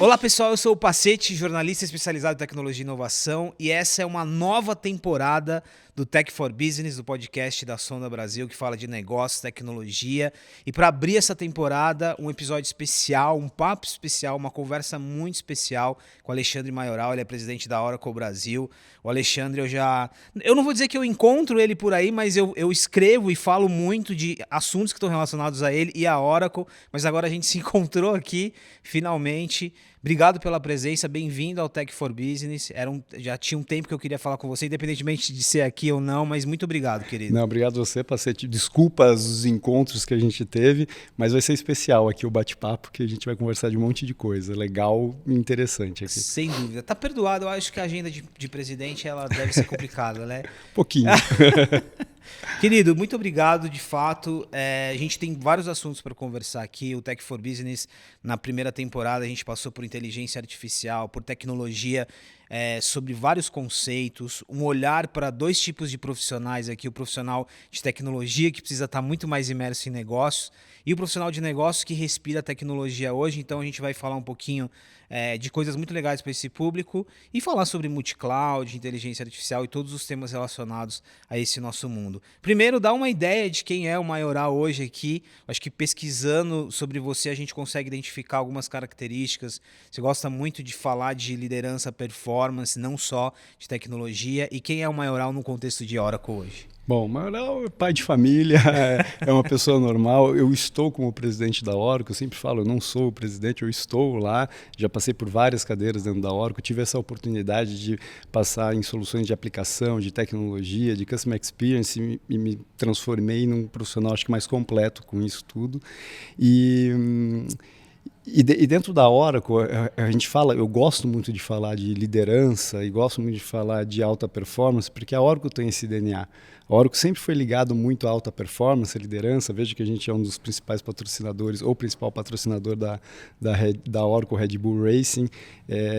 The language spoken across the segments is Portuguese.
Olá pessoal, eu sou o Pacete, jornalista especializado em tecnologia e inovação, e essa é uma nova temporada do Tech for Business, do podcast da Sonda Brasil, que fala de negócios, tecnologia. E para abrir essa temporada, um episódio especial, um papo especial, uma conversa muito especial com o Alexandre Maioral, ele é presidente da Oracle Brasil. O Alexandre, eu não vou dizer que eu encontro ele por aí, mas eu escrevo e falo muito de assuntos que estão relacionados a ele e a Oracle, mas agora a gente se encontrou aqui, finalmente. Obrigado pela presença, bem-vindo ao Tech for Business. Já tinha um tempo que eu queria falar com você, independentemente de ser aqui ou não, mas muito obrigado, querido. Não, obrigado a você, Pacete. Desculpa os encontros que a gente teve, mas vai ser especial aqui o bate-papo, que a gente vai conversar de um monte de coisa legal e interessante aqui. Sem dúvida. Tá perdoado, eu acho que a agenda de presidente ela deve ser complicada, né? Pouquinho. Querido, muito obrigado, de fato. A gente tem vários assuntos para conversar aqui. O Tech for Business, na primeira temporada, a gente passou por inteligência artificial, por tecnologia, sobre vários conceitos, um olhar para dois tipos de profissionais aqui, o profissional de tecnologia, que precisa estar muito mais imerso em negócios, e o profissional de negócios que respira a tecnologia hoje. Então a gente vai falar um pouquinho de coisas muito legais para esse público e falar sobre multicloud, inteligência artificial e todos os temas relacionados a esse nosso mundo. Primeiro, dá uma ideia de quem é o Maioral hoje aqui. Acho que pesquisando sobre você a gente consegue identificar algumas características. Você gosta muito de falar de liderança, performance, não só de tecnologia. E quem é o Maioral no contexto de Oracle hoje? Bom, o Maioral é pai de família, é uma pessoa normal. Eu estou como presidente da Oracle, eu sempre falo, eu não sou o presidente, eu estou lá. Já passei por várias cadeiras dentro da Oracle, tive essa oportunidade de passar em soluções de aplicação, de tecnologia, de customer experience e me transformei num profissional acho que mais completo com isso tudo. E dentro da Oracle, a gente fala, eu gosto muito de falar de liderança e gosto muito de falar de alta performance, porque a Oracle tem esse DNA. A Oracle sempre foi ligado muito à alta performance, à liderança. Veja que a gente é um dos principais patrocinadores, ou principal patrocinador da Oracle Red Bull Racing,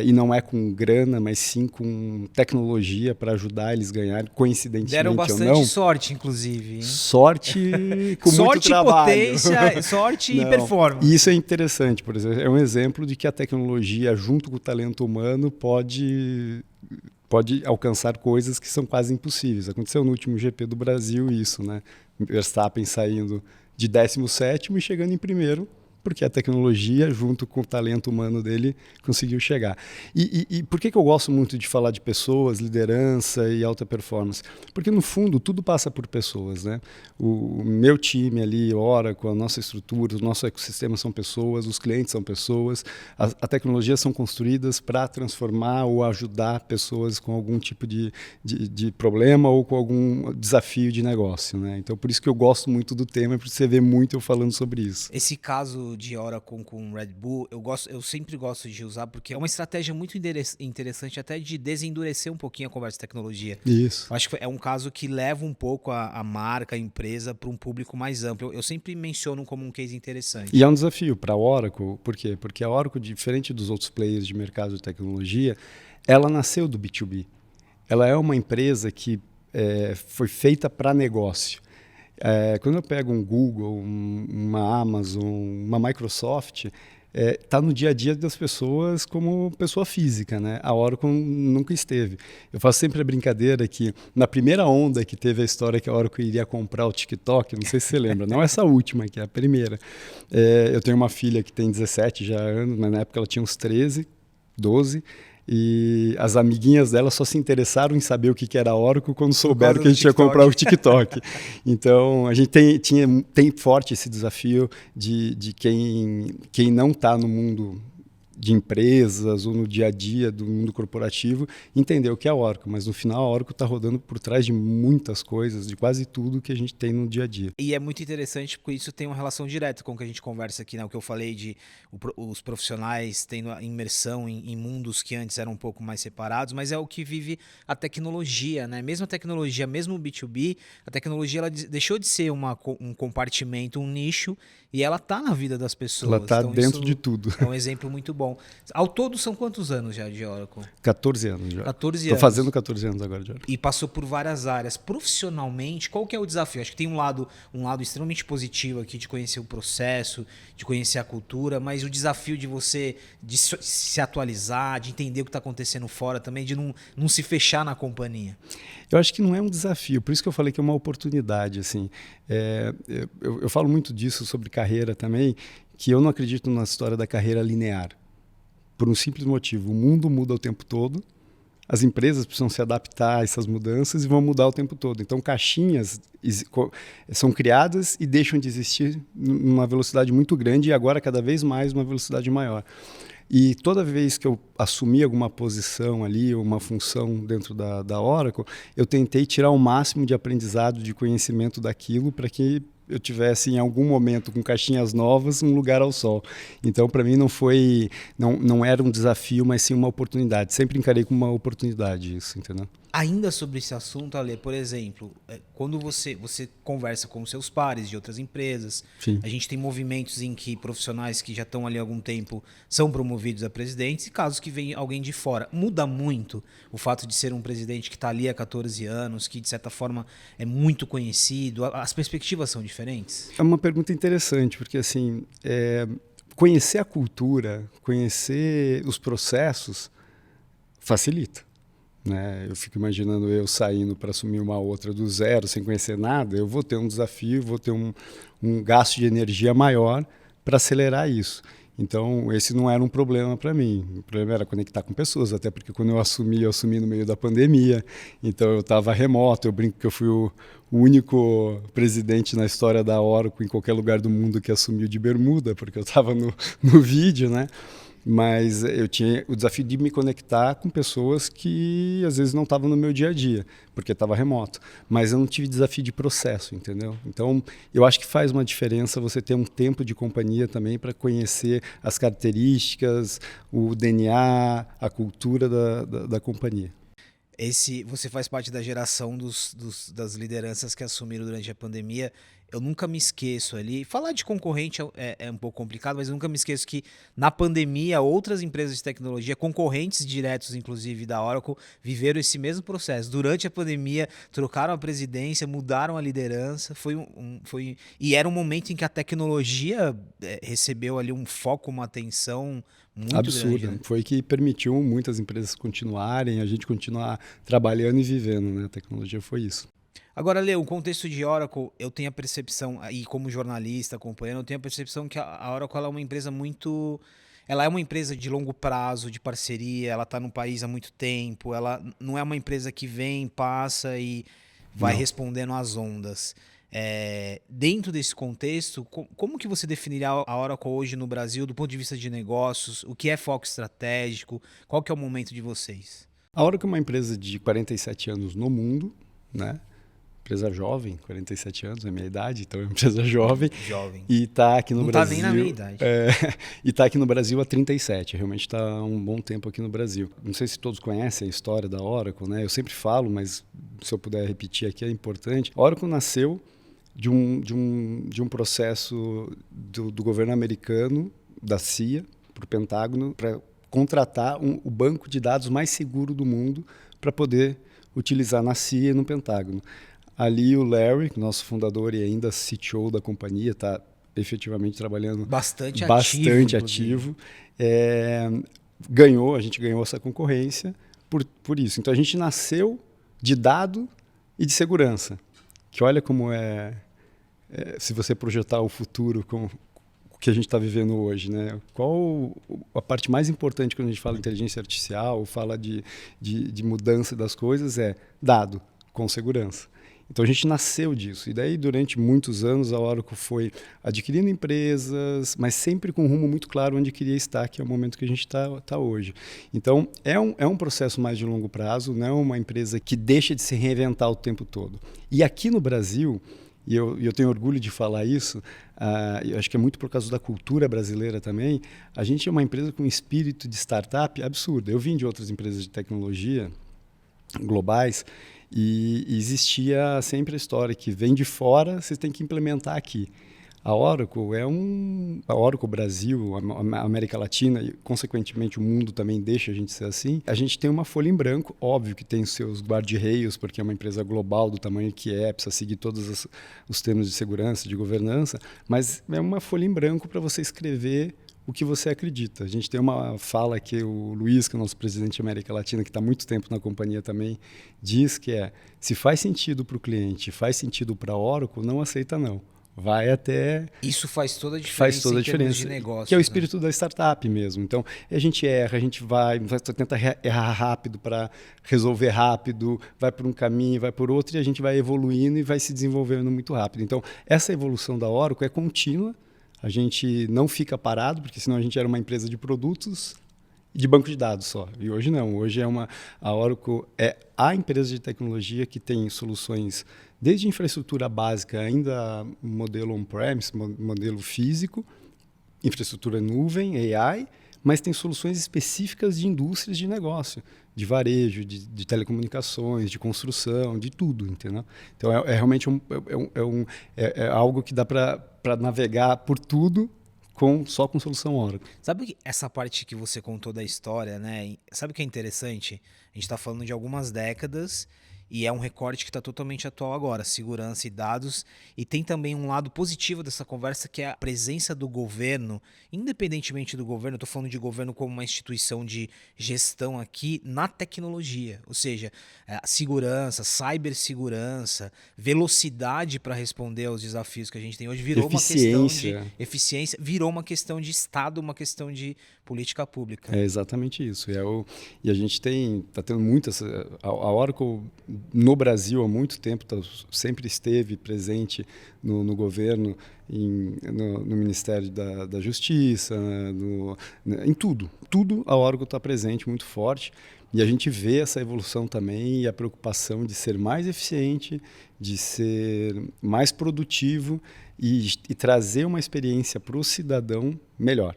e não é com grana, mas sim com tecnologia para ajudar eles a ganhar, coincidentemente Deram bastante ou não. sorte, inclusive. Hein? Sorte com sorte muito trabalho. Potência, sorte e performance. E isso é interessante, por exemplo, é um exemplo de que a tecnologia, junto com o talento humano, pode alcançar coisas que são quase impossíveis. Aconteceu no último GP do Brasil isso, né? Verstappen saindo de 17º e chegando em primeiro, porque a tecnologia, junto com o talento humano dele, conseguiu chegar. E por que eu gosto muito de falar de pessoas, liderança e alta performance? Porque, no fundo, tudo passa por pessoas, né? O meu time ali, Oracle, a nossa estrutura, o nosso ecossistema são pessoas, os clientes são pessoas, a tecnologia são construídas para transformar ou ajudar pessoas com algum tipo de problema ou com algum desafio de negócio, né? Então, por isso que eu gosto muito do tema, porque você vê muito eu falando sobre isso. Esse caso de Oracle com Red Bull, eu sempre gosto de usar porque é uma estratégia muito interessante até de desendurecer um pouquinho a conversa de tecnologia. Isso. Eu acho que é um caso que leva um pouco a marca, a empresa para um público mais amplo. Eu sempre menciono como um case interessante. E é um desafio para a Oracle, por quê? Porque a Oracle, diferente dos outros players de mercado de tecnologia, ela nasceu do B2B. Ela é uma empresa que foi feita para negócio. Quando eu pego um Google, uma Amazon, uma Microsoft, está no dia a dia das pessoas como pessoa física, né? A Oracle nunca esteve. Eu faço sempre a brincadeira que na primeira onda que teve a história que a Oracle iria comprar o TikTok, não sei se você lembra, não essa última, que é a primeira. Eu tenho uma filha que tem 17 já anos, mas na época ela tinha uns 13, 12, e as amiguinhas dela só se interessaram em saber o que era a Oracle quando souberam que a gente ia comprar o TikTok. Então, a gente tem forte esse desafio de quem não está no mundo de empresas ou no dia a dia do mundo corporativo, entender o que é a Oracle, mas no final a Oracle está rodando por trás de muitas coisas, de quase tudo que a gente tem no dia a dia. E é muito interessante porque isso tem uma relação direta com o que a gente conversa aqui, né? O que eu falei de os profissionais tendo a imersão em mundos que antes eram um pouco mais separados, mas é o que vive a tecnologia, né? Mesmo a tecnologia, mesmo o B2B, a tecnologia ela deixou de ser um compartimento, um nicho, e ela está na vida das pessoas. Ela está então, dentro de tudo. É um exemplo muito bom. bom. Ao todo são quantos anos já de Oracle? 14 anos já. 14 Estou anos. fazendo 14 anos agora de Oracle. E passou por várias áreas. Profissionalmente, qual que é o desafio? Acho que tem um lado extremamente positivo aqui de conhecer o processo, de conhecer a cultura, mas o desafio de você de se atualizar, de entender o que está acontecendo fora também, de não se fechar na companhia. Eu acho que não é um desafio, por isso que eu falei que é uma oportunidade. Assim. Eu falo muito disso sobre carreira também, que eu não acredito na história da carreira linear. Por um simples motivo, o mundo muda o tempo todo, as empresas precisam se adaptar a essas mudanças e vão mudar o tempo todo. Então, caixinhas são criadas e deixam de existir numa velocidade muito grande e agora, cada vez mais, uma velocidade maior. E toda vez que eu assumi alguma posição ali, uma função dentro da Oracle, eu tentei tirar o máximo de aprendizado, de conhecimento daquilo para que eu tivesse em algum momento com caixinhas novas um lugar ao sol. Então, para mim não era um desafio, mas sim uma oportunidade. Sempre encarei como uma oportunidade isso, entendeu? Ainda sobre esse assunto, Ale, por exemplo, quando você conversa com seus pares de outras empresas, Sim. a gente tem movimentos em que profissionais que já estão ali há algum tempo são promovidos a presidentes e casos que vem alguém de fora. Muda muito o fato de ser um presidente que está ali há 14 anos, que de certa forma é muito conhecido. As perspectivas são diferentes? É uma pergunta interessante, porque assim, conhecer a cultura, conhecer os processos facilita. Né? Eu fico imaginando eu saindo para assumir uma outra do zero, sem conhecer nada, eu vou ter um desafio, vou ter um gasto de energia maior para acelerar isso. Então, esse não era um problema para mim. O problema era conectar com pessoas, até porque quando eu assumi no meio da pandemia, então eu estava remoto, eu brinco que eu fui o único presidente na história da Oracle em qualquer lugar do mundo que assumiu de bermuda, porque eu estava no vídeo, né? Mas eu tinha o desafio de me conectar com pessoas que às vezes não estavam no meu dia a dia, porque estava remoto. Mas eu não tive desafio de processo, entendeu? Então, eu acho que faz uma diferença você ter um tempo de companhia também para conhecer as características, o DNA, a cultura da companhia. Você faz parte da geração das lideranças que assumiram durante a pandemia. Eu nunca me esqueço ali. Falar de concorrente é um pouco complicado, mas eu nunca me esqueço que na pandemia outras empresas de tecnologia, concorrentes diretos inclusive da Oracle, viveram esse mesmo processo. Durante a pandemia, trocaram a presidência, mudaram a liderança. E era um momento em que a tecnologia recebeu ali um foco, uma atenção muito absurda. grande. Né? Foi que permitiu muitas empresas continuarem, a gente continuar trabalhando e vivendo, né? A tecnologia foi isso. Agora, Leo, o contexto de Oracle, eu tenho a percepção, e como jornalista acompanhando, eu tenho a percepção que a Oracle ela é uma empresa muito... Ela é uma empresa de longo prazo, de parceria, ela está no país há muito tempo, ela não é uma empresa que vem, passa e vai respondendo às ondas. Dentro desse contexto, como que você definiria a Oracle hoje no Brasil do ponto de vista de negócios? O que é foco estratégico? Qual que é o momento de vocês? A Oracle é uma empresa de 47 anos no mundo, né? Empresa jovem, 47 anos, é a minha idade, então é uma empresa jovem. Jovem. E está aqui no não Brasil. Não está nem na minha idade. E está aqui no Brasil há 37, realmente está há um bom tempo aqui no Brasil. Não sei se todos conhecem a história da Oracle, né? Eu sempre falo, mas se eu puder repetir aqui é importante. A Oracle nasceu de um processo do governo americano, da CIA, para o Pentágono, para contratar o banco de dados mais seguro do mundo para poder utilizar na CIA e no Pentágono. Ali o Larry, nosso fundador e ainda CTO da companhia, está efetivamente trabalhando bastante ativo. A gente ganhou essa concorrência por isso. Então a gente nasceu de dado e de segurança. Que olha como se você projetar o futuro com o que a gente está vivendo hoje, né? Qual a parte mais importante quando a gente fala de inteligência artificial, fala de mudança das coisas, é dado com segurança. Então a gente nasceu disso. E daí, durante muitos anos, a Oracle foi adquirindo empresas, mas sempre com um rumo muito claro onde queria estar, que é o momento que a gente está hoje. Então, é um processo mais de longo prazo, não é uma empresa que deixa de se reinventar o tempo todo. E aqui no Brasil, e eu tenho orgulho de falar isso, eu acho que é muito por causa da cultura brasileira também, a gente é uma empresa com um espírito de startup absurdo. Eu vim de outras empresas de tecnologia globais, e existia sempre a história que vem de fora, você tem que implementar aqui. A Oracle a Oracle Brasil, a América Latina e, consequentemente, o mundo também deixa a gente ser assim. A gente tem uma folha em branco, óbvio que tem os seus guarda-reios, porque é uma empresa global do tamanho que precisa seguir todos os termos de segurança, de governança, mas é uma folha em branco para você escrever o que você acredita. A gente tem uma fala que o Luiz, que é o nosso presidente da América Latina, que está há muito tempo na companhia também, diz que se faz sentido para o cliente, faz sentido para a Oracle, não aceita não. Vai até... Isso faz toda a diferença faz toda a em termos diferença, de negócio. que é o espírito da startup mesmo. Então, a gente erra, a gente tenta errar rápido para resolver rápido, vai por um caminho, vai por outro, e a gente vai evoluindo e vai se desenvolvendo muito rápido. Então, essa evolução da Oracle é contínua, a gente não fica parado, porque senão a gente era uma empresa de produtos e de banco de dados só. E hoje não, hoje a Oracle é a empresa de tecnologia que tem soluções desde infraestrutura básica, ainda modelo on-premise, modelo físico, infraestrutura nuvem, AI, mas tem soluções específicas de indústrias de negócio, de varejo, de telecomunicações, de construção, de tudo, entendeu? Então realmente algo que dá para navegar por tudo só com solução Oracle. Sabe essa parte que você contou da história, né? Sabe o que é interessante? A gente está falando de algumas décadas e é um recorte que está totalmente atual agora, segurança e dados. E tem também um lado positivo dessa conversa, que é a presença do governo, independentemente do governo, eu estou falando de governo como uma instituição de gestão aqui, na tecnologia. Ou seja, segurança, cibersegurança, velocidade para responder aos desafios que a gente tem hoje virou uma questão de eficiência, virou uma questão de Estado, uma questão de política pública. É exatamente isso. E a gente está tendo muitas... A Oracle, no Brasil, há muito tempo, sempre esteve presente no governo, no Ministério da Justiça, em tudo. Tudo a Oracle está presente, muito forte. E a gente vê essa evolução também e a preocupação de ser mais eficiente, de ser mais produtivo e trazer uma experiência para o cidadão melhor.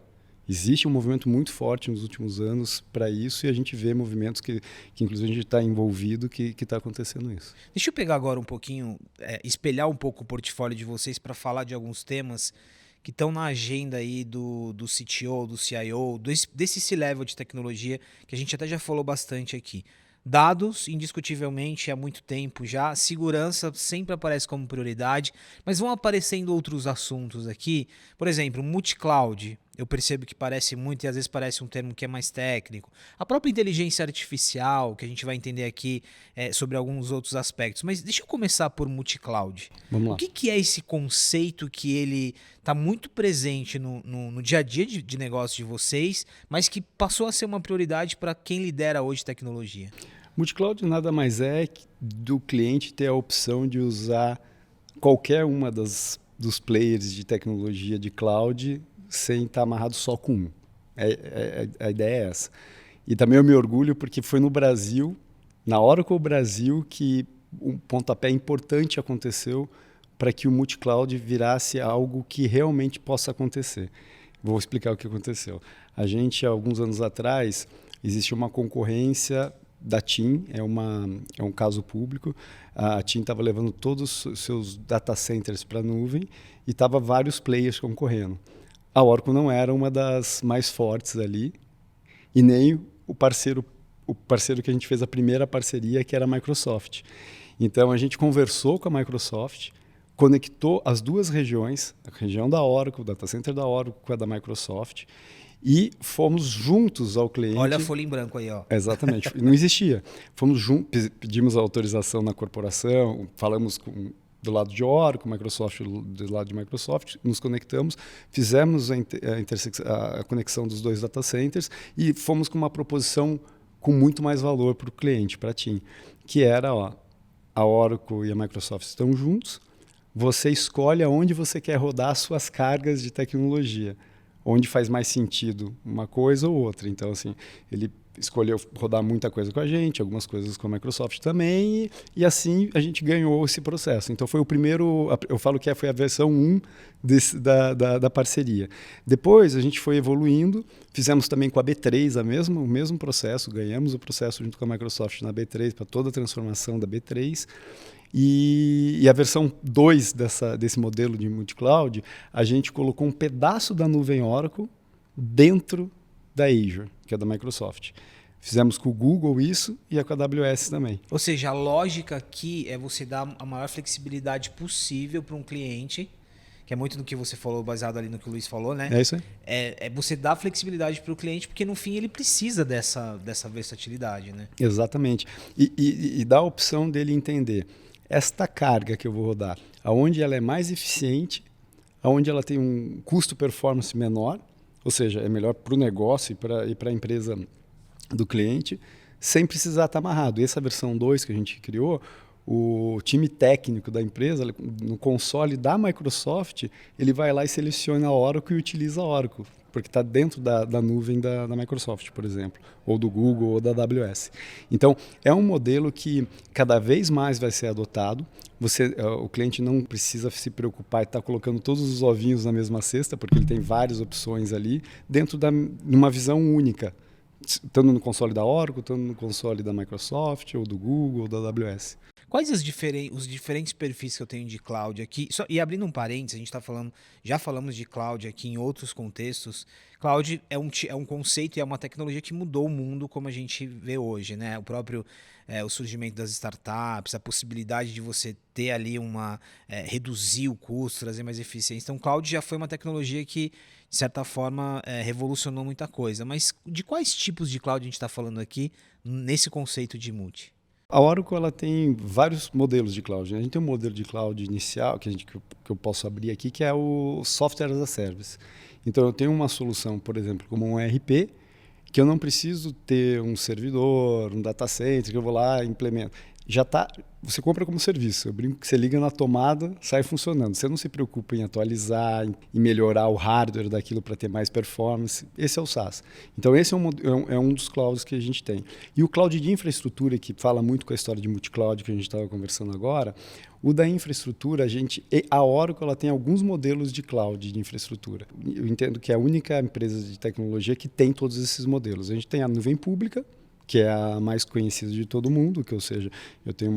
Existe um movimento muito forte nos últimos anos para isso e a gente vê movimentos que inclusive a gente está envolvido, que está acontecendo isso. Deixa eu pegar agora um pouquinho, espelhar um pouco o portfólio de vocês para falar de alguns temas que estão na agenda aí do CTO, do CIO, desse C-level de tecnologia, que a gente até já falou bastante aqui. Dados, indiscutivelmente, há muito tempo já. Segurança sempre aparece como prioridade, mas vão aparecendo outros assuntos aqui. Por exemplo, multi-cloud. Eu percebo que parece muito e às vezes parece um termo que é mais técnico. A própria inteligência artificial, que a gente vai entender aqui sobre alguns outros aspectos. Mas deixa eu começar por multi-cloud. Vamos lá. O que é esse conceito que ele está muito presente no dia a dia de negócio de vocês, mas que passou a ser uma prioridade para quem lidera hoje tecnologia? Multicloud nada mais é do cliente ter a opção de usar qualquer uma dos players de tecnologia de cloud sem estar amarrado só com um. A ideia é essa. E também eu me orgulho porque foi no Brasil, na Oracle Brasil, que um pontapé importante aconteceu para que o multicloud virasse algo que realmente possa acontecer. Vou explicar o que aconteceu. A gente, há alguns anos atrás, existe uma concorrência da TIM, é um caso público. A TIM estava levando todos os seus data centers para a nuvem e estava vários players concorrendo. A Oracle não era uma das mais fortes ali e nem o parceiro que a gente fez a primeira parceria, que era a Microsoft. Então, a gente conversou com a Microsoft, conectou as duas regiões, a região da Oracle, o data center da Oracle com a da Microsoft, e fomos juntos ao cliente. Olha a folha em branco aí, ó. Exatamente, não existia. Fomos juntos, pedimos a autorização na corporação, falamos do lado de Oracle, Microsoft do lado de Microsoft, nos conectamos, fizemos a conexão dos dois data centers e fomos com uma proposição com muito mais valor para o cliente, para a TIM, que era, a Oracle e a Microsoft estão juntos, você escolhe aonde você quer rodar as suas cargas de tecnologia, onde faz mais sentido uma coisa ou outra. Então, assim, ele escolheu rodar muita coisa com a gente, algumas coisas com a Microsoft também, e assim a gente ganhou esse processo. Então, foi o primeiro, eu falo que foi a versão 1 da parceria. Depois, a gente foi evoluindo, fizemos também com a B3 o mesmo processo, ganhamos o processo junto com a Microsoft na B3, para toda a transformação da B3, E a versão 2 desse modelo de multi-cloud, a gente colocou um pedaço da nuvem Oracle dentro da Azure, que é da Microsoft. Fizemos com o Google isso e com a AWS também. Ou seja, a lógica aqui é você dar a maior flexibilidade possível para um cliente, que é muito do que você falou, baseado ali no que o Luiz falou, né? É isso aí. É você dar flexibilidade para o cliente, porque no fim ele precisa dessa versatilidade, né? Exatamente. E dá a opção dele entender esta carga que eu vou rodar, aonde ela é mais eficiente, aonde ela tem um custo-performance menor, ou seja, é melhor para o negócio e para a empresa do cliente, sem precisar estar amarrado. E essa versão 2 que a gente criou, o time técnico da empresa, no console da Microsoft, ele vai lá e seleciona a Oracle e utiliza a Oracle, porque está dentro da nuvem da Microsoft, por exemplo, ou do Google ou da AWS. Então, é um modelo que cada vez mais vai ser adotado. O cliente não precisa se preocupar e estar colocando todos os ovinhos na mesma cesta, porque ele tem várias opções ali, dentro de uma visão única, estando no console da Oracle, estando no console da Microsoft, ou do Google, ou da AWS. Quais os diferentes perfis que eu tenho de cloud aqui? E abrindo um parênteses, a gente está falando, já falamos de cloud aqui em outros contextos. Cloud é um conceito e é uma tecnologia que mudou o mundo como a gente vê hoje, né? O próprio o surgimento das startups, a possibilidade de você ter ali reduzir o custo, trazer mais eficiência. Então, cloud já foi uma tecnologia que, de certa forma, revolucionou muita coisa. Mas de quais tipos de cloud a gente está falando aqui nesse conceito de multi? A Oracle ela tem vários modelos de cloud, né? A gente tem um modelo de cloud inicial que eu posso abrir aqui, que é o Software as a Service. Então, eu tenho uma solução, por exemplo, como um ERP, que eu não preciso ter um servidor, um data center, que eu vou lá e implemento. Você compra como serviço. Eu brinco que você liga na tomada, sai funcionando. Você não se preocupa em atualizar, em melhorar o hardware daquilo para ter mais performance. Esse é o SaaS. Então, esse é um dos clouds que a gente tem. E o cloud de infraestrutura, que fala muito com a história de multi-cloud que a gente estava conversando agora, o da infraestrutura, a Oracle ela tem alguns modelos de cloud de infraestrutura. Eu entendo que é a única empresa de tecnologia que tem todos esses modelos. A gente tem a nuvem pública, que é a mais conhecida de todo mundo, ou seja, eu tenho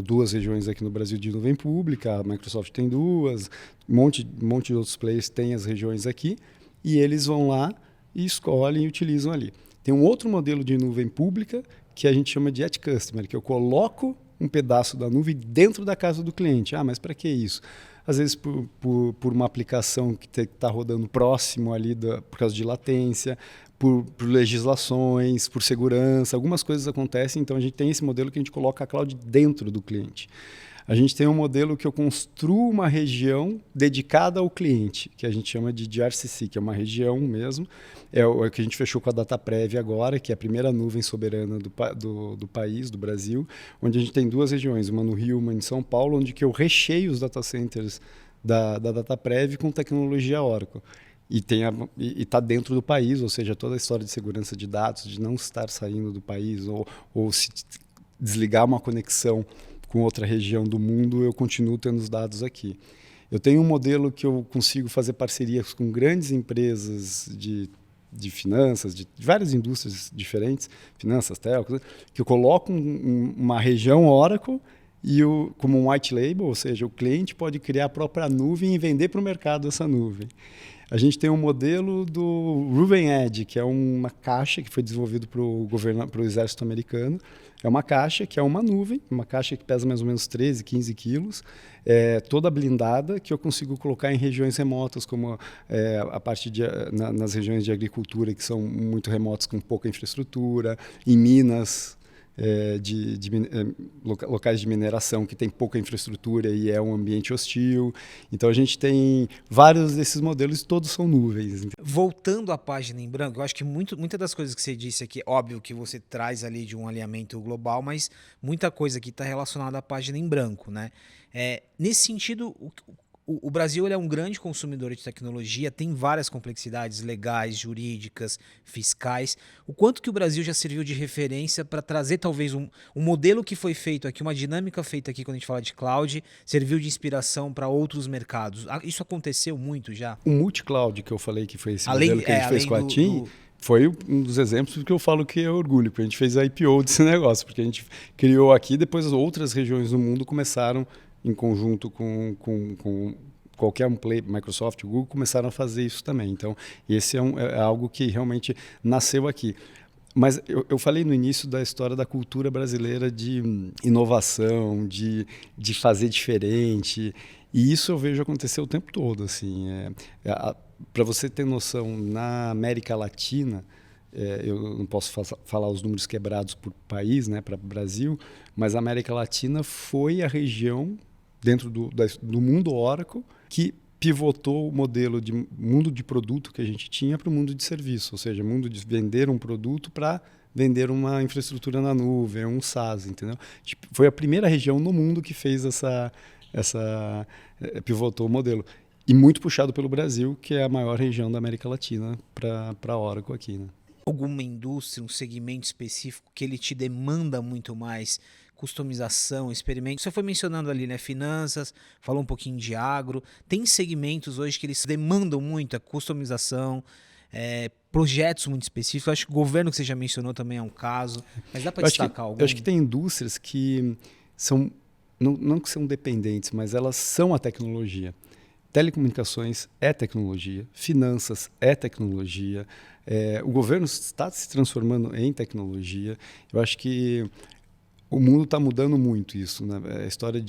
duas regiões aqui no Brasil de nuvem pública, a Microsoft tem duas, um monte de outros players têm as regiões aqui, e eles vão lá e escolhem e utilizam ali. Tem um outro modelo de nuvem pública que a gente chama de at customer, que eu coloco um pedaço da nuvem dentro da casa do cliente. Ah, mas para que isso? Às vezes por uma aplicação que está rodando próximo ali por causa de latência, por legislações, por segurança, algumas coisas acontecem, então a gente tem esse modelo que a gente coloca a cloud dentro do cliente. A gente tem um modelo que eu construo uma região dedicada ao cliente, que a gente chama de GRCC, que é uma região mesmo, é o que a gente fechou com a DataPrev agora, que é a primeira nuvem soberana do país, do Brasil, onde a gente tem duas regiões, uma no Rio, uma em São Paulo, onde que eu recheio os data centers da DataPrev com tecnologia Oracle. E está dentro do país, ou seja, toda a história de segurança de dados, de não estar saindo do país ou se desligar uma conexão com outra região do mundo, eu continuo tendo os dados aqui. Eu tenho um modelo que eu consigo fazer parcerias com grandes empresas de finanças, de várias indústrias diferentes, finanças, telcos, que eu coloco uma região Oracle como um white label, ou seja, o cliente pode criar a própria nuvem e vender para o mercado essa nuvem. A gente tem um modelo do Ruben Edge, que é uma caixa que foi desenvolvido para o exército americano. É uma caixa que é uma nuvem, uma caixa que pesa mais ou menos 13, 15 quilos, toda blindada, que eu consigo colocar em regiões remotas, como a parte nas regiões de agricultura, que são muito remotas, com pouca infraestrutura, em minas, locais de mineração que tem pouca infraestrutura e é um ambiente hostil. Então a gente tem vários desses modelos e todos são nuvens. Voltando à página em branco, eu acho que muitas das coisas que você disse aqui, óbvio que você traz ali de um alinhamento global, mas muita coisa aqui está relacionada à página em branco, né? Nesse sentido, o Brasil ele é um grande consumidor de tecnologia, tem várias complexidades legais, jurídicas, fiscais. O quanto que o Brasil já serviu de referência para trazer talvez um modelo que foi feito aqui, uma dinâmica feita aqui quando a gente fala de cloud, serviu de inspiração para outros mercados? Isso aconteceu muito já? O multi-cloud que eu falei que foi esse modelo que a gente fez com a TIM, Foi um dos exemplos que eu falo que é orgulho, porque a gente fez a IPO desse negócio, porque a gente criou aqui, depois as outras regiões do mundo começaram, em conjunto com qualquer um play, Microsoft, Google, começaram a fazer isso também. Então, esse é algo que realmente nasceu aqui. Mas eu falei no início da história da cultura brasileira de inovação, de fazer diferente, e isso eu vejo acontecer o tempo todo. Assim, para você ter noção, na América Latina, eu não posso falar os números quebrados por país, né, para o Brasil, mas a América Latina foi a região dentro do mundo Oracle que pivotou o modelo de mundo de produto que a gente tinha para o mundo de serviço, ou seja, mundo de vender um produto para vender uma infraestrutura na nuvem, um SaaS, entendeu? Foi a primeira região no mundo que fez pivotou o modelo. E muito puxado pelo Brasil, que é a maior região da América Latina para a Oracle aqui, né? Alguma indústria, um segmento específico que ele te demanda muito mais customização, experimento? Você foi mencionando ali, né, finanças, falou um pouquinho de agro. Tem segmentos hoje que eles demandam muita customização, projetos muito específicos. Eu acho que o governo que você já mencionou também é um caso, mas dá para destacar algum? Eu acho que tem indústrias que são, não que são dependentes, mas elas são a tecnologia. Telecomunicações é tecnologia, finanças é tecnologia, o governo está se transformando em tecnologia. Eu acho que o mundo está mudando muito isso, né? A história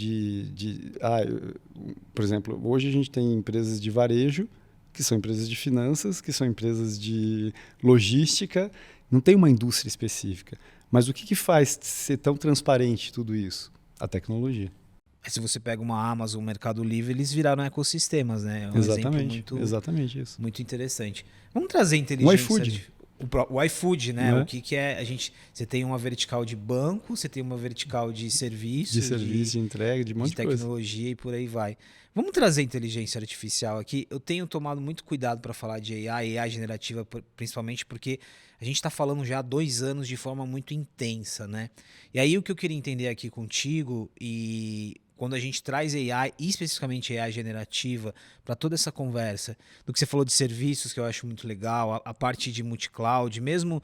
por exemplo, hoje a gente tem empresas de varejo, que são empresas de finanças, que são empresas de logística, não tem uma indústria específica. Mas o que faz ser tão transparente tudo isso? A tecnologia. Se você pega uma Amazon, um Mercado Livre, eles viraram ecossistemas, né? É um Exatamente, exemplo exatamente isso. muito interessante. Vamos trazer inteligência... O iFood. O iFood, né? Não é? O que é... Você tem uma vertical de banco, você tem uma vertical de serviço... De entrega, de um monte de coisa. De tecnologia e por aí vai. Vamos trazer inteligência artificial aqui. Eu tenho tomado muito cuidado para falar de AI generativa, principalmente porque a gente está falando já há 2 anos de forma muito intensa, né? E aí o que eu queria entender aqui contigo, e quando a gente traz AI, especificamente AI generativa, para toda essa conversa, do que você falou de serviços, que eu acho muito legal, a parte de multicloud, mesmo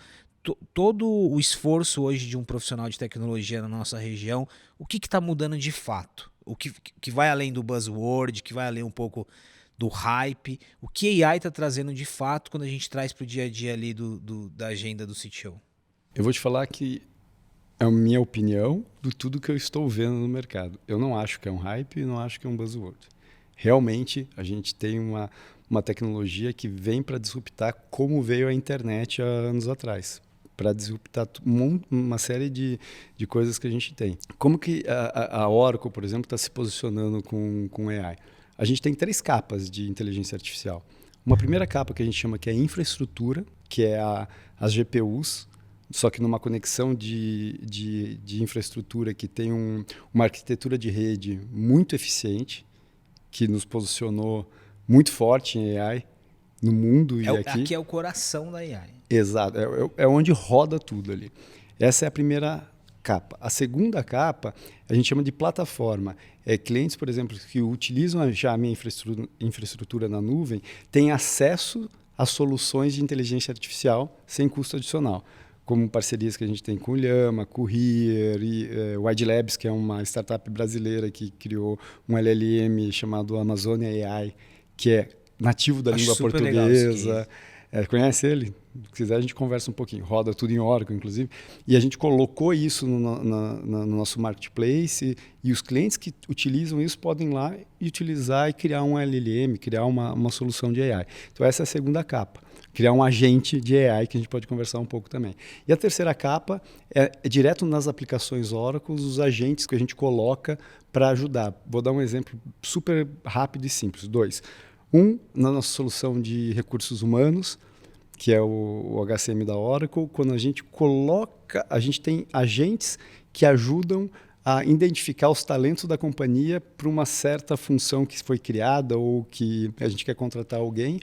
todo o esforço hoje de um profissional de tecnologia na nossa região, o que está mudando de fato? O que vai além do buzzword, que vai além um pouco do hype, o que a AI está trazendo de fato quando a gente traz para o dia a dia ali da agenda do CTO? Eu vou te falar que é a minha opinião de tudo que eu estou vendo no mercado. Eu não acho que é um hype e não acho que é um buzzword. Realmente, a gente tem uma tecnologia que vem para disruptar como veio a internet há anos atrás, para disruptar uma série de coisas que a gente tem. Como que a Oracle, por exemplo, está se posicionando com AI? A gente tem 3 capas de inteligência artificial. Uma primeira capa que a gente chama que é a infraestrutura, que é as GPUs, só que numa conexão de infraestrutura que tem uma arquitetura de rede muito eficiente, que nos posicionou muito forte em AI no mundo e aqui. Aqui é o coração da AI. Exato, é onde roda tudo ali. Essa é a primeira capa. A segunda capa a gente chama de plataforma. Clientes, por exemplo, que utilizam já a minha infraestrutura na nuvem, têm acesso a soluções de inteligência artificial sem custo adicional, como parcerias que a gente tem com o Llama, com o Here, e o ID Labs, que é uma startup brasileira que criou um LLM chamado Amazonia AI, que é nativo da língua portuguesa. Conhece ele? Se quiser, a gente conversa um pouquinho. Roda tudo em Oracle, inclusive. E a gente colocou isso no nosso marketplace e os clientes que utilizam isso podem ir lá e utilizar e criar um LLM, criar uma solução de AI. Então, essa é a segunda capa. Criar um agente de AI, que a gente pode conversar um pouco também. E a terceira capa é direto nas aplicações Oracle, os agentes que a gente coloca para ajudar. Vou dar um exemplo super rápido e simples. 2. Na nossa solução de recursos humanos, que é o HCM da Oracle, quando a gente tem agentes que ajudam a identificar os talentos da companhia para uma certa função que foi criada ou que a gente quer contratar alguém,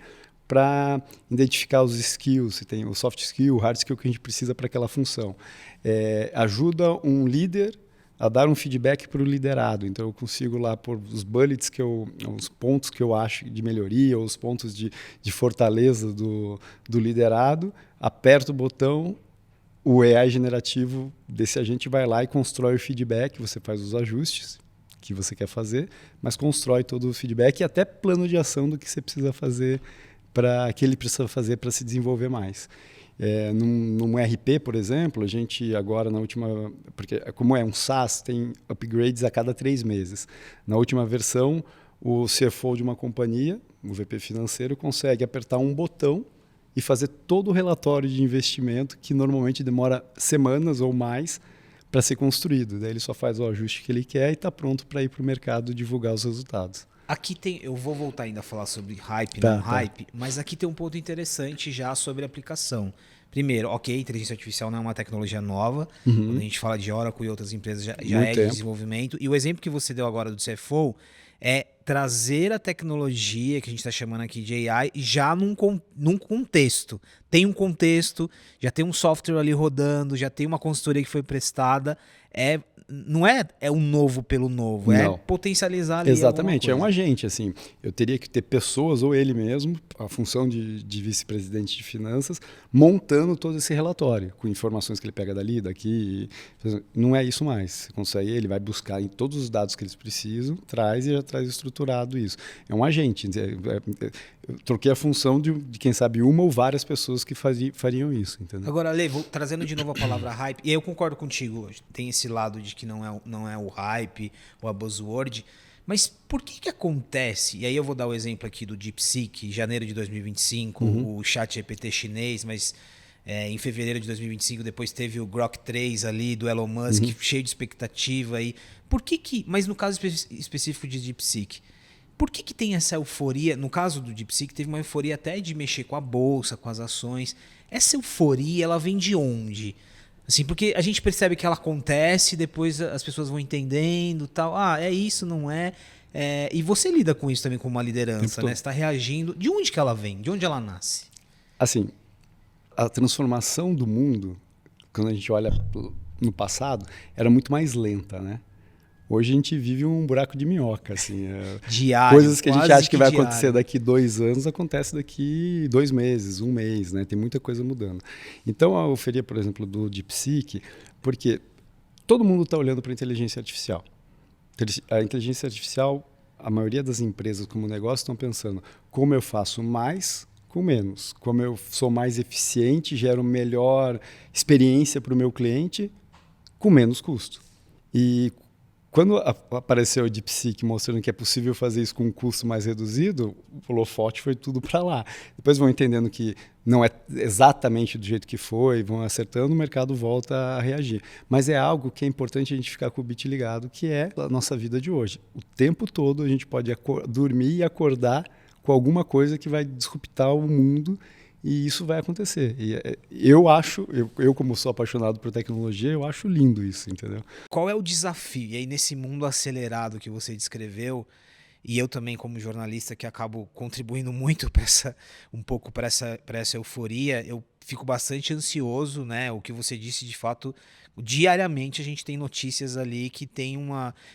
para identificar os skills, se tem o soft skill, o hard skill que a gente precisa para aquela função. Ajuda um líder a dar um feedback para o liderado. Então, eu consigo lá pôr os bullets, os pontos que eu acho de melhoria, ou os pontos de fortaleza do liderado, aperto o botão, o AI generativo desse agente vai lá e constrói o feedback, você faz os ajustes que você quer fazer, mas constrói todo o feedback e até plano de ação do que você precisa fazer que ele precisa fazer para se desenvolver mais. Num RP, por exemplo, a gente agora na última... Porque como é um SaaS, tem upgrades a cada 3 meses. Na última versão, o CFO de uma companhia, o VP financeiro, consegue apertar um botão e fazer todo o relatório de investimento que normalmente demora semanas ou mais para ser construído. Daí ele só faz o ajuste que ele quer e está pronto para ir para o mercado divulgar os resultados. Aqui tem, eu vou voltar ainda a falar sobre hype, hype, mas aqui tem um ponto interessante já sobre aplicação. Primeiro, ok, inteligência artificial não é uma tecnologia nova. Quando a gente fala de Oracle e outras empresas já é de desenvolvimento. E o exemplo que você deu agora do CFO é trazer a tecnologia, que a gente está chamando aqui de AI, já num contexto. Tem um contexto, já tem um software ali rodando, já tem uma consultoria que foi prestada. Não é um novo pelo novo, não. É potencializar ali. Exatamente, é um agente. Assim, eu teria que ter pessoas, ou ele mesmo, a função de vice-presidente de finanças, montando todo esse relatório, com informações que ele pega dali, daqui. Não é isso mais. Você consegue, ele vai buscar em todos os dados que eles precisam, traz e já traz estruturado isso. É um agente. Eu troquei a função de quem sabe, uma ou várias pessoas que fariam isso. Entendeu? Agora, Lê, trazendo de novo a palavra hype, e aí eu concordo contigo, tem esse lado de que não é o hype ou a buzzword, mas por que acontece, e aí eu vou dar o exemplo aqui do DeepSeek, janeiro de 2025, o ChatGPT chinês, mas em fevereiro de 2025 depois teve o Grok 3 ali do Elon Musk, cheio de expectativa aí. Mas no caso específico de DeepSeek, por que tem essa euforia? No caso do DeepSeek, teve uma euforia até de mexer com a bolsa, com as ações. Essa euforia, ela vem de onde? Assim, porque a gente percebe que ela acontece, depois as pessoas vão entendendo, tal. É isso, não é? E você lida com isso também como uma liderança, né? Você está reagindo. De onde que ela vem? De onde ela nasce? Assim, a transformação do mundo, quando a gente olha no passado, era muito mais lenta, né? Hoje a gente vive um buraco de minhoca, assim. Diário, coisas que a gente acha que vai acontecer daqui 2 anos, acontece daqui 2 meses, 1 mês, né? Tem muita coisa mudando. Então, a euforia, por exemplo, do DeepSeek, porque todo mundo está olhando para a inteligência artificial. A inteligência artificial, a maioria das empresas como negócio estão pensando como eu faço mais com menos, como eu sou mais eficiente, gero melhor experiência para o meu cliente com menos custo. E quando apareceu o DeepSeek mostrando que é possível fazer isso com um custo mais reduzido, o holofote foi tudo para lá. Depois vão entendendo que não é exatamente do jeito que foi, vão acertando, o mercado volta a reagir. Mas é algo que é importante a gente ficar com o bit ligado, que é a nossa vida de hoje. O tempo todo a gente pode dormir e acordar com alguma coisa que vai disruptar o mundo. E isso vai acontecer. E eu acho, eu como sou apaixonado por tecnologia, eu acho lindo isso, entendeu? Qual é o desafio? E aí nesse mundo acelerado que você descreveu, e eu também como jornalista que acabo contribuindo muito para essa euforia, eu fico bastante ansioso, né? O que você disse, de fato, diariamente a gente tem notícias ali que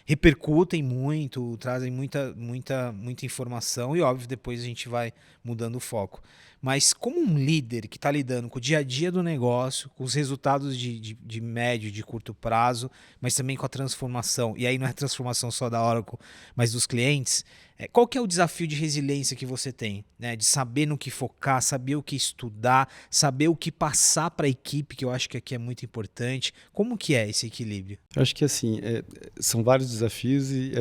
repercutem muito, trazem muita informação e óbvio depois a gente vai mudando o foco. Mas como um líder que está lidando com o dia a dia do negócio, com os resultados de médio, de curto prazo, mas também com a transformação, e aí não é a transformação só da Oracle, mas dos clientes, qual que é o desafio de resiliência que você tem? Né? De saber no que focar, saber o que estudar, saber o que passar para a equipe, que eu acho que aqui é muito importante. Como que é esse equilíbrio? Eu acho que assim, são vários desafios e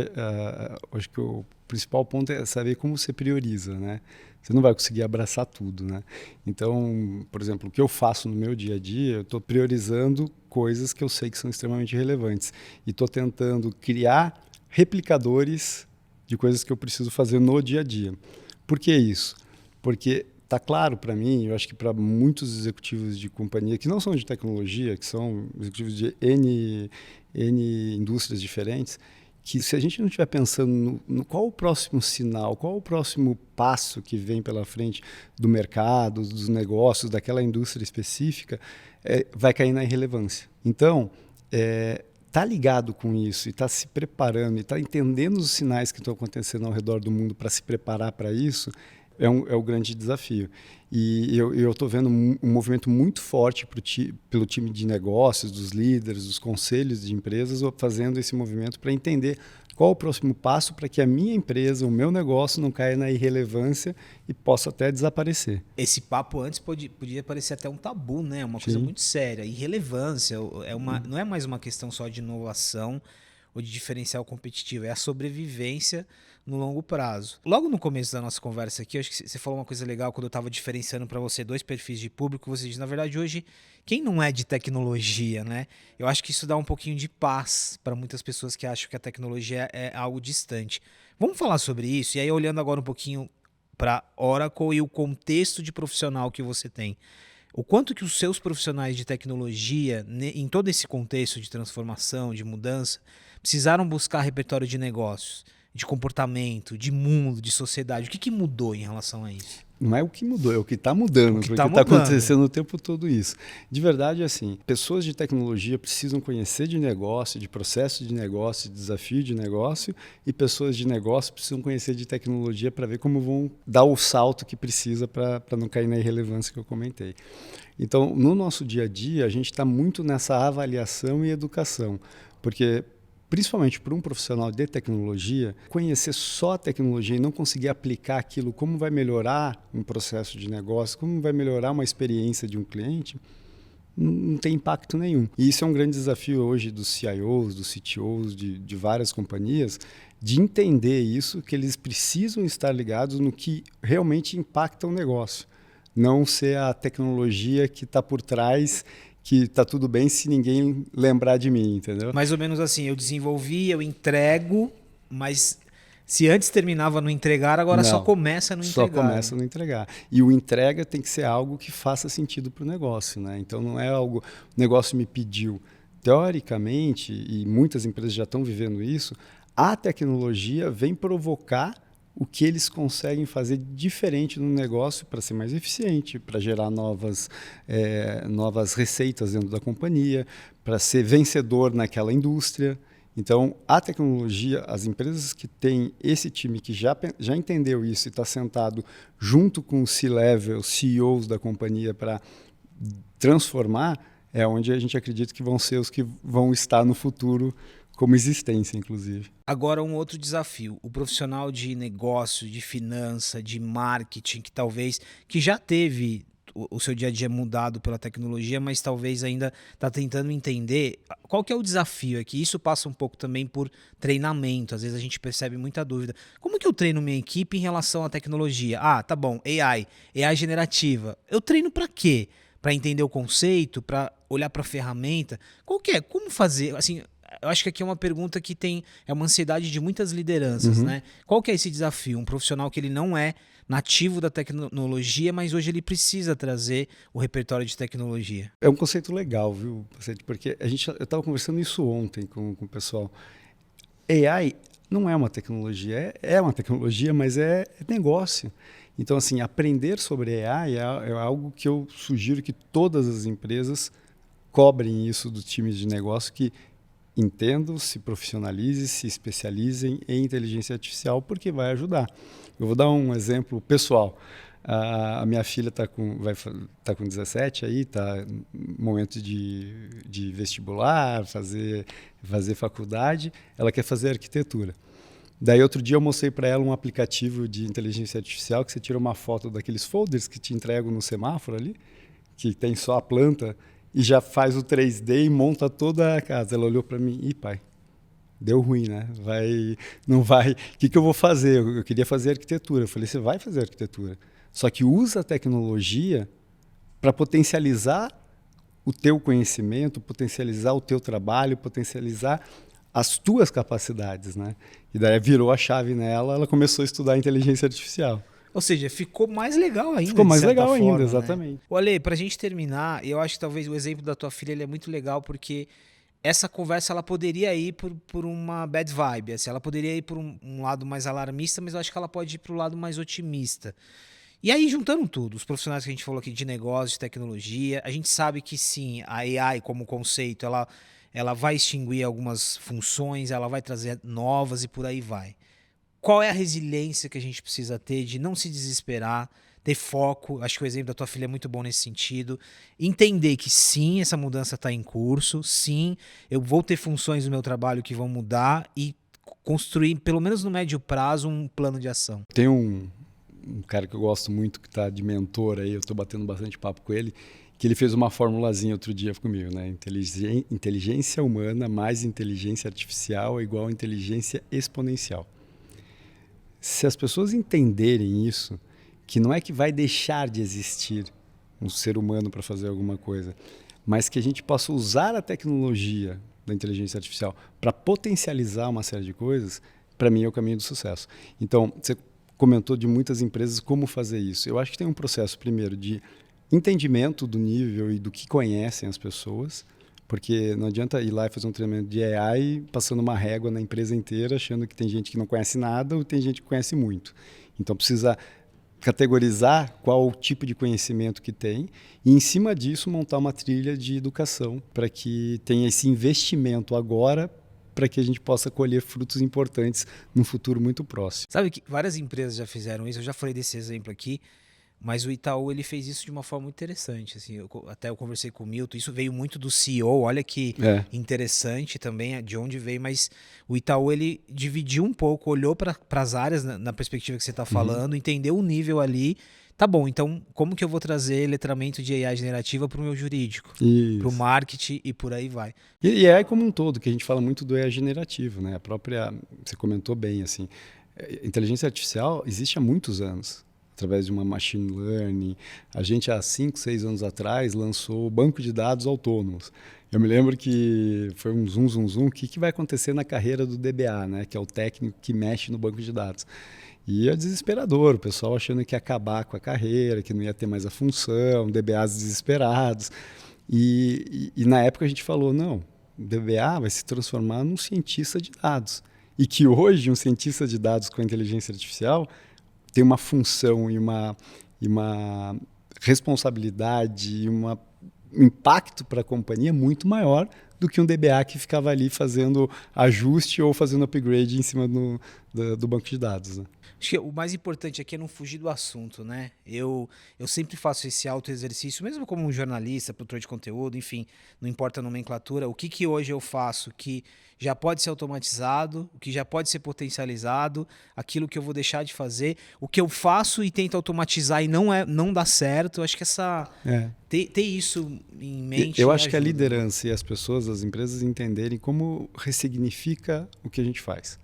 acho que o principal ponto é saber como você prioriza, né? Você não vai conseguir abraçar tudo, né? Então, por exemplo, o que eu faço no meu dia a dia, eu estou priorizando coisas que eu sei que são extremamente relevantes e estou tentando criar replicadores de coisas que eu preciso fazer no dia a dia. Por que isso? Porque está claro para mim, eu acho que para muitos executivos de companhia que não são de tecnologia, que são executivos de N indústrias diferentes, que se a gente não estiver pensando no qual o próximo sinal, qual o próximo passo que vem pela frente do mercado, dos negócios, daquela indústria específica, vai cair na irrelevância. Então, tá ligado com isso e tá se preparando e tá entendendo os sinais que estão acontecendo ao redor do mundo para se preparar para isso, é o grande desafio. E eu estou vendo um movimento muito forte pelo time de negócios, dos líderes, dos conselhos de empresas, fazendo esse movimento para entender qual o próximo passo para que a minha empresa, o meu negócio não caia na irrelevância e possa até desaparecer. Esse papo antes podia parecer até um tabu, né? Uma coisa muito séria. Irrelevância. Não é mais uma questão só de inovação ou de diferencial competitivo, é a sobrevivência no longo prazo. Logo no começo da nossa conversa aqui, eu acho que você falou uma coisa legal quando eu estava diferenciando para você 2 perfis de público. Você diz, na verdade, hoje, quem não é de tecnologia, né? Eu acho que isso dá um pouquinho de paz para muitas pessoas que acham que a tecnologia é algo distante. Vamos falar sobre isso? E aí, olhando agora um pouquinho para Oracle e o contexto de profissional que você tem. O quanto que os seus profissionais de tecnologia, em todo esse contexto de transformação, de mudança, precisaram buscar repertório de negócios, de comportamento, de mundo, de sociedade. O que mudou em relação a isso? Não é o que mudou, é o que está mudando, porque está acontecendo o tempo todo isso. De verdade, assim, pessoas de tecnologia precisam conhecer de negócio, de processo de negócio, de desafio de negócio, e pessoas de negócio precisam conhecer de tecnologia para ver como vão dar o salto que precisa para não cair na irrelevância que eu comentei. Então, no nosso dia a dia, a gente está muito nessa avaliação e educação, porque principalmente para um profissional de tecnologia, conhecer só a tecnologia e não conseguir aplicar aquilo, como vai melhorar um processo de negócio, como vai melhorar uma experiência de um cliente, não tem impacto nenhum. E isso é um grande desafio hoje dos CIOs, dos CTOs de várias companhias, de entender isso, que eles precisam estar ligados no que realmente impacta o negócio, não ser a tecnologia que está por trás, que tá tudo bem se ninguém lembrar de mim, entendeu? Mais ou menos assim, eu desenvolvi, eu entrego, mas se antes terminava no entregar, agora só começa no entregar. Só começa no entregar. E o entrega tem que ser algo que faça sentido para o negócio, né? Então não é algo, o negócio me pediu. Teoricamente, e muitas empresas já estão vivendo isso, a tecnologia vem provocar o que eles conseguem fazer diferente no negócio para ser mais eficiente, para gerar novas receitas dentro da companhia, para ser vencedor naquela indústria. Então, a tecnologia, as empresas que têm esse time que já entendeu isso e está sentado junto com o C-Level, CEOs da companhia para transformar, é onde a gente acredita que vão ser os que vão estar no futuro como existência, inclusive. Agora, um outro desafio. O profissional de negócio, de finança, de marketing, que já teve o seu dia a dia mudado pela tecnologia, mas talvez ainda está tentando entender qual que é o desafio aqui. Isso passa um pouco também por treinamento. Às vezes a gente percebe muita dúvida. Como que eu treino minha equipe em relação à tecnologia? Ah, tá bom, AI generativa. Eu treino para quê? Para entender o conceito, para olhar para a ferramenta? Qual que é? Como fazer? Assim, eu acho que aqui é uma pergunta que é uma ansiedade de muitas lideranças, né? Qual que é esse desafio? Um profissional que ele não é nativo da tecnologia, mas hoje ele precisa trazer o repertório de tecnologia. É um conceito legal, viu? Porque eu estava conversando isso ontem com o pessoal. AI não é uma tecnologia, é uma tecnologia, mas é negócio. Então, assim, aprender sobre AI é algo que eu sugiro que todas as empresas cobrem isso dos times de negócio, que entendam, se profissionalizem, se especializem em inteligência artificial, porque vai ajudar. Eu vou dar um exemplo pessoal. A minha filha está com 17 aí, está no momento de vestibular, fazer faculdade, ela quer fazer arquitetura. Daí outro dia eu mostrei para ela um aplicativo de inteligência artificial que você tira uma foto daqueles folders que te entregam no semáforo ali, que tem só a planta, e já faz o 3D e monta toda a casa. Ela olhou para mim, pai, deu ruim, né? Não vai. O que eu vou fazer? Eu queria fazer arquitetura. Eu falei, você vai fazer arquitetura. Só que usa a tecnologia para potencializar o teu conhecimento, potencializar o teu trabalho, potencializar as tuas capacidades, né? E daí virou a chave nela, ela começou a estudar inteligência artificial. Ou seja, ficou mais legal ainda. Ficou mais legal forma, ainda, exatamente. Né? Ale, pra gente terminar, eu acho que talvez o exemplo da tua filha ele é muito legal, porque essa conversa ela poderia ir por uma bad vibe, assim, ela poderia ir por um lado mais alarmista, mas eu acho que ela pode ir pro lado mais otimista. E aí, juntando tudo, os profissionais que a gente falou aqui de negócio, de tecnologia, a gente sabe que sim, a AI como conceito, ela ela vai extinguir algumas funções, ela vai trazer novas e por aí vai. Qual é a resiliência que a gente precisa ter de não se desesperar, ter foco? Acho que o exemplo da tua filha é muito bom nesse sentido. Entender que sim, essa mudança está em curso, sim, eu vou ter funções no meu trabalho que vão mudar e construir, pelo menos no médio prazo, um plano de ação. Tem um cara que eu gosto muito, que está de mentor aí, eu estou batendo bastante papo com ele, que ele fez uma formulazinha outro dia comigo, né? Inteligência humana mais inteligência artificial é igual a inteligência exponencial. Se as pessoas entenderem isso, que não é que vai deixar de existir um ser humano para fazer alguma coisa, mas que a gente possa usar a tecnologia da inteligência artificial para potencializar uma série de coisas, para mim é o caminho do sucesso. Então, você comentou de muitas empresas como fazer isso. Eu acho que tem um processo, primeiro, de entendimento do nível e do que conhecem as pessoas, porque não adianta ir lá e fazer um treinamento de AI passando uma régua na empresa inteira, achando que tem gente que não conhece nada ou tem gente que conhece muito. Então, precisa categorizar qual o tipo de conhecimento que tem e, em cima disso, montar uma trilha de educação para que tenha esse investimento agora para que a gente possa colher frutos importantes num futuro muito próximo. Sabe que várias empresas já fizeram isso, eu já falei desse exemplo aqui, mas o Itaú ele fez isso de uma forma muito interessante. Assim, eu conversei com o Milton, isso veio muito do CEO, olha que interessante também de onde veio, mas o Itaú ele dividiu um pouco, olhou para as áreas na perspectiva que você está falando, entendeu o nível ali. Tá bom, então como que eu vou trazer letramento de AI generativa para o meu jurídico, para o marketing e por aí vai. E AI como um todo, que a gente fala muito do AI generativo, né? A própria, você comentou bem, assim, inteligência artificial existe há muitos anos, através de uma machine learning. A gente, há 5, 6 anos atrás, lançou o banco de dados autônomos. Eu me lembro que foi um zoom. O que vai acontecer na carreira do DBA, né? Que é o técnico que mexe no banco de dados. E é desesperador, o pessoal achando que ia acabar com a carreira, que não ia ter mais a função, DBAs desesperados. E na época a gente falou, não, o DBA vai se transformar num cientista de dados. E que hoje um cientista de dados com inteligência artificial tem uma função e uma responsabilidade e um impacto para a companhia muito maior do que um DBA que ficava ali fazendo ajuste ou fazendo upgrade em cima do banco de dados, né? Acho que o mais importante aqui é não fugir do assunto, né? Eu sempre faço esse autoexercício, mesmo como um jornalista, produtor de conteúdo, enfim, não importa a nomenclatura, o que hoje eu faço que já pode ser automatizado, o que já pode ser potencializado, aquilo que eu vou deixar de fazer, o que eu faço e tento automatizar e não dá certo. Eu acho que ter isso em mente. Eu acho que a liderança e as pessoas, as empresas entenderem como ressignifica o que a gente faz.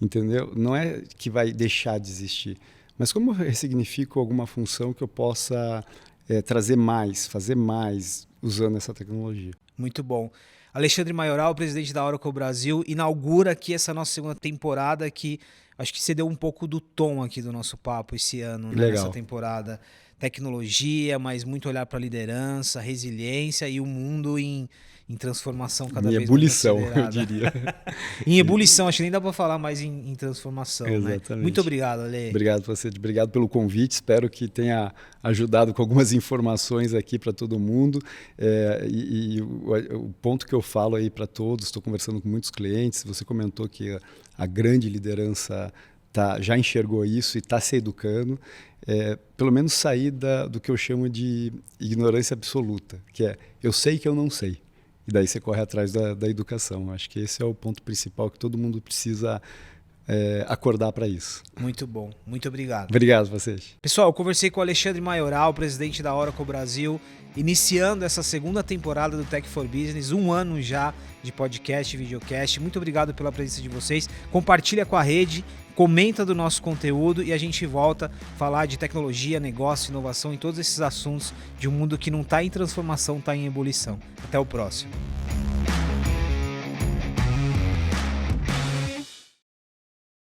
Entendeu? Não é que vai deixar de existir, mas como eu ressignifico alguma função que eu possa trazer mais, fazer mais usando essa tecnologia. Muito bom. Alexandre Maioral, presidente da Oracle Brasil, inaugura aqui essa nossa segunda temporada que acho que você deu um pouco do tom aqui do nosso papo esse ano, né, nessa temporada. Tecnologia, mas muito olhar para a liderança, resiliência e o mundo em transformação cada vez mais ebulição, acelerada. eu diria. Em ebulição, acho que nem dá para falar mais em transformação. Exatamente. Né? Muito obrigado, Ale. Obrigado você, obrigado pelo convite. Espero que tenha ajudado com algumas informações aqui para todo mundo. O ponto que eu falo aí para todos, estou conversando com muitos clientes, você comentou que a grande liderança já enxergou isso e está se educando. Pelo menos sair do que eu chamo de ignorância absoluta, que é eu sei que eu não sei. E daí você corre atrás da educação. Acho que esse é o ponto principal que todo mundo precisa acordar para isso. Muito bom. Muito obrigado. Obrigado a vocês. Pessoal, eu conversei com o Alexandre Maioral, presidente da Oracle Brasil, iniciando essa segunda temporada do Tech for Business, 1 ano já de podcast e videocast. Muito obrigado pela presença de vocês. Compartilha com a rede, comenta do nosso conteúdo e a gente volta a falar de tecnologia, negócio, inovação e todos esses assuntos de um mundo que não está em transformação, está em ebulição. Até o próximo.